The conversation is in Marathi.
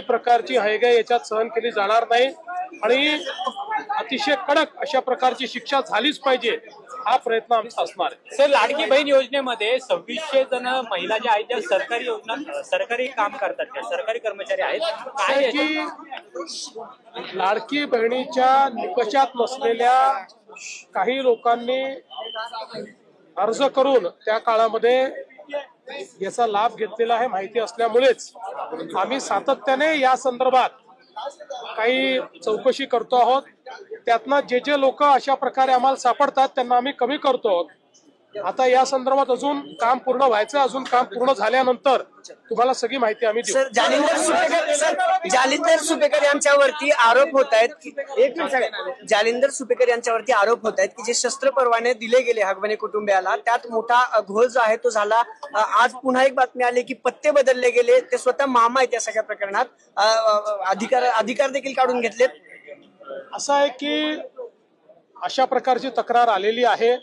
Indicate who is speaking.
Speaker 1: कुठल्याही प्रकारची हयगय याच्यात सहन केली जाणार नाही आणि अतिशय कडक अशा प्रकारची शिक्षा झालीच पाहिजे, हा प्रयत्न आमचा असणार आहे.
Speaker 2: सर, लाडकी बहीण योजनेमध्ये 2600 जण महिला ज्या आहेत त्या सरकारी योजना सरकारी काम करतात, त्या सरकारी कर्मचारी आहेत. काय
Speaker 1: की लाडकी बहिणीच्या निकषात नसलेल्या काही लोकांनी अर्ज करून त्या काळामध्ये याचा लाभ घेतलेला आहे माहिती असल्यामुळेच आम्ही सातत्याने या संदर्भात काही चौकशी करतो आहोत. त्यातनं जे जे लोक अशा प्रकारे आम्हाला सापडतात त्यांना आम्ही कमी करतो आहोत. आता या संदर्भात अजून काम पूर्ण व्हायचं, अजून काम पूर्ण झाल्यानंतर तुम्हाला सगळी माहिती आम्ही देऊ.
Speaker 3: जालिंदर सुपेकर यांच्यावरती आरोप होत आहेत जालिंदर सुपेकर यांच्यावरती आरोप होत आहेत की जे शस्त्र परवाने दिले गेले हगवणे कुटुंबियाला त्यात मोठा घोळ जो आहे तो झाला. आज पुन्हा एक बातमी आली की पत्ते बदलले गेले, ते स्वतः मामा आहेत या सगळ्या प्रकरणात, अधिकार देखील काढून घेतलेत.
Speaker 1: असं आहे की अशा प्रकारची तक्रार आलेली आहे.